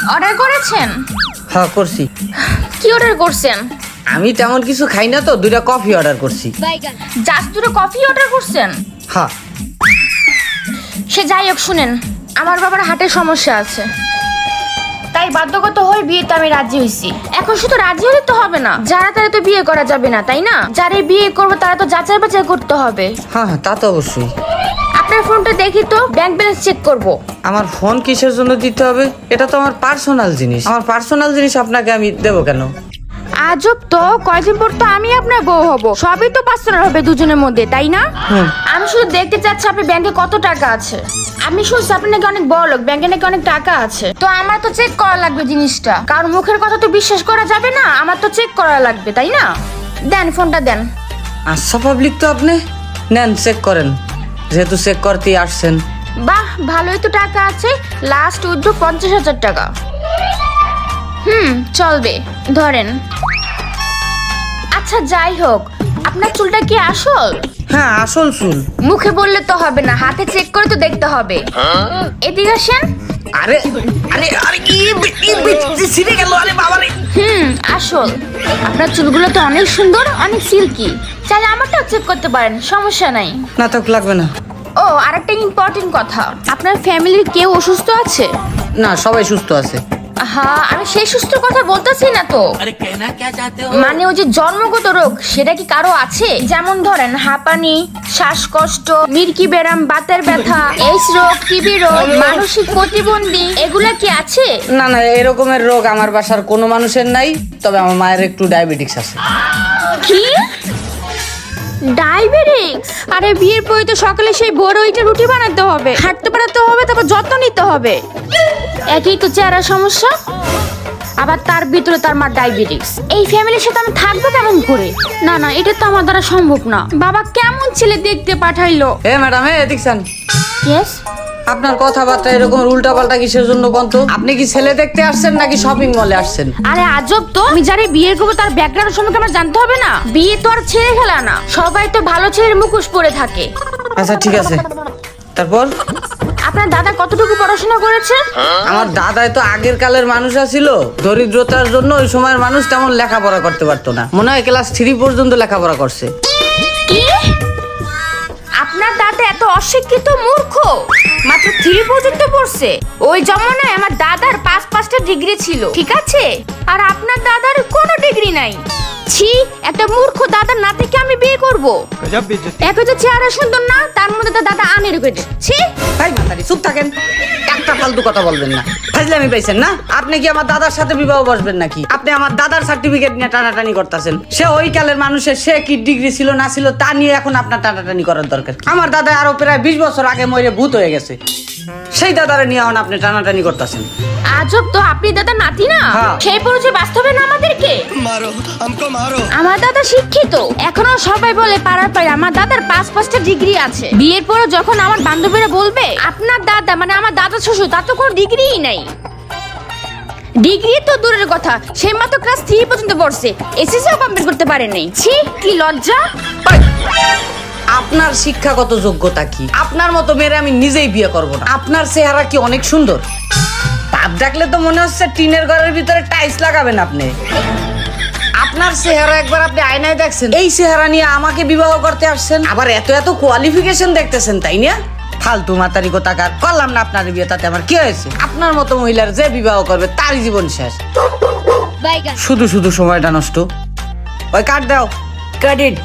Order করেছেন? হ্যাঁ করছি। কি অর্ডার করছেন? আমি তেমন কিছু খাই না তো, 2টা কফি অর্ডার করছি। জাস্ট 2টা কফি অর্ডার করছেন? হ্যাঁ। সে যাই হোক, শুনেন, আমার বাবার হার্টের সমস্যা আছে, তাই বাধ্যগত হয়ে বিয়েতে আমি রাজি হয়েছি। এখন শুধু রাজি হলে তো হবে না, যারা তারা তো বিয়ে করা যাবে না, তাই না? যারা বিয়ে করবে তারা তো যাচাই বাছাই করতে হবে। হ্যাঁ হ্যাঁ, তা তো অবশ্যই। আপনার ফোনটা দেখি তো, ব্যাংক ব্যালেন্স চেক করব। আমার ফোন কিসের জন্য দিতে হবে? এটা তো আমার পার্সোনাল জিনিস। আমার পার্সোনাল জিনিস আপনাকে আমি দেবো কেন? আজব তো, কয়দিন পর তো আমি আপনার বউ হব, সবই তো পার্সোনাল হবে দুজনের মধ্যে, তাই না? আমি শুধু দেখতে চাচ্ছি আপনি ব্যাংকে কত টাকা আছে। আমি শুনছি আপনি নাকি অনেক বড় লোক, ব্যাংকে নাকি অনেক টাকা আছে। তো আমার তো চেক করা লাগবে জিনিসটা, কারণ মুখের কথা তো বিশ্বাস করা যাবে না, আমার তো চেক করা লাগবে, তাই না? দেন ফোনটা দেন। আচ্ছা পাবলিক তো আপনি নেন, চেক করেন, যেহেতু চেক করতেই আসছেন। বাহ, ভালোই তো টাকা আছে। লাস্ট উইথড্র 50,000 টাকা। চলবে, ধরেন। আচ্ছা যাই হোক, আপনার চুলটা কি আসল? হ্যাঁ আসল চুল। মুখে বললে তো হবে না, হাতে চেক করে তো দেখতে হবে। এদিকে আসেন। আরে আরে আরে কি ছিঁড়ে গেল? আরে বাবা রে। আসল। আপনার চুলগুলো তো অনেক সুন্দর, অনেক সিল্কি। চাইলে আমারটাও চেক করতে পারেন, সমস্যা নাই। না তো লাগবে না। ও, আরেকটা ইম্পর্টেন্ট কথা, আপনার ফ্যামিলির কেউ অসুস্থ আছে? না, সবাই সুস্থ আছে। হ্যাঁ, আমি সেই সুস্থ কথা বলতেছি না তো। মানে ওই যে জন্মগত রোগ, সেটা কি কারো আছে? যেমন ধরেন হাঁপানি, শ্বাসকষ্ট, মির্কি ব্যারাম, বাতের ব্যথা, এইডস রোগ, টিবি রোগ, মানসিক প্রতিবন্ধী, এগুলা কি আছে? না না, এরকমের রোগ আমার বাসার কোনো মানুষের নাই, তবে আমার মায়ের একটু ডায়াবেটিস আছে। কি? ডায়াবেটিস? আরে বিয়ের পরে তো সকালে সেই বড় ওইটা রুটি বানাতে হবে, হাঁটতে বানাতে হবে, তারপর যত্ন নিতে হবে। একই তো চেহারা সমস্যা, আবার তার ভিতরে তার মা ডায়াবেটিস। এই ফ্যামিলির সাথে আমি থাকবো কেমন করে? না না, এটা তো আমার দ্বারা সম্ভব না। বাবা কেমন ছেলে দেখতে পাঠাইলো। ম্যাডাম, দেখছেন? ইয়েস। আপনার কথাবার্তা এরকম উল্টা পাল্টা কিসের জন্য বলতো? আপনি কি ছেলে দেখতে আসছেন নাকি শপিং মলে আসছেন? আরে আজব তো, আমি যারে বিয়ে করবো তার ব্যাকগ্রাউন্ড সম্পর্কে আমার জানতে হবে না? বিয়ে তো আর ছেলে খেলা না, সবাই তো ভালো ছেলের মুখোশ পরে থাকে। আচ্ছা ঠিক আছে, তারপর? আপনার দাদা কতটুকু পড়াশোনা করেছে? আমার দাদাই তো আগের কালের মানুষ ছিল, দরিদ্রতার জন্য ওই সময়ের মানুষ তেমন লেখাপড়া করতে পারতো না, মনে হয় ক্লাস 3 পর্যন্ত লেখাপড়া করছে। কি? আপনার দাদা এত অশিক্ষিত মূর্খ, মাত্র 3 পর্যন্ত পড়ছে? ওই জমানায় আমার দাদার 5-5টা ডিগ্রি ছিল, ঠিক আছে? আর আপনার দাদার কোনো ডিগ্রি নাই। ছি, একটা মূর্খ দাদার নাতিকে আমি বিয়ে করব? একই তো চেহারা সুন্দর না, তার মধ্যে তার দাদা আনএডুকেটেড। ছি। ভাই মাতারি, চুপ থাকেন, একটা ফালতু কথা বলবেন না। ফাজলামি পাইছেন না? আপনি কি আমার দাদার সাথে বিবাহ বসবেন নাকি? আপনি আমার দাদার সার্টিফিকেট নিয়ে টানাটানি করতেছেন। সে ওই কালের মানুষের, সে কি ডিগ্রি ছিল না ছিল তা নিয়ে এখন আপনার টানাটানি করার দরকার। আমার দাদা আরো প্রায় 20 বছর আগে মরে ভূত হয়ে গেছে, সেই দাদারে নিয়ে এখন আপনি টানাটানি করতেছেন। আজব তো, আপনি দাদা নাতি না? সেই পরিচয় বাস্তবে না আমাদেরকে। আমার দাদা শিক্ষিত, এখনো সবাই বলে পাড়ার পাড়ে আমার দাদার 5-5টা ডিগ্রি আছে। বিয়ের পরে যখন আমার বান্ধবীরা বলবে আপনার দাদা মানে আমার দাদা শ্বশুর, তার তো কোনো ডিগ্রিই নাই। ডিগ্রি তো দূরের কথা, সে মাত্র ক্লাস 3 পর্যন্ত পড়ছে, এসএসসিও কমপ্লিট করতে পারে নাই। ছি, কি লজ্জা। আপনার শিক্ষাগত যোগ্যতা কি? আপনার মতো মেয়েরা আমি নিজেই বিয়ে করব না। আপনার চেহারা কি অনেক সুন্দর? তাপ দেখলে তো মনে হচ্ছে টিনের ঘরের ভিতরে টাইলস লাগাবেন আপনি। আপনার চেহারা একবার আপনি আয়নায় দেখছেন? এই চেহারা নিয়ে আমাকে বিবাহ করতে আসছেন, আবার এত এত কোয়ালিফিকেশন দেখতেছেন, তাই না? ফালতু মাতারি কোথাকার। করলাম না আপনার বিয়ে, তাতে আমার কি হয়েছে? আপনার মতো মহিলার যে বিবাহ করবে তারই জীবন শেষ। শুধু শুধু সময়টা নষ্ট। ওই কাট দাও, ক্রেডিট।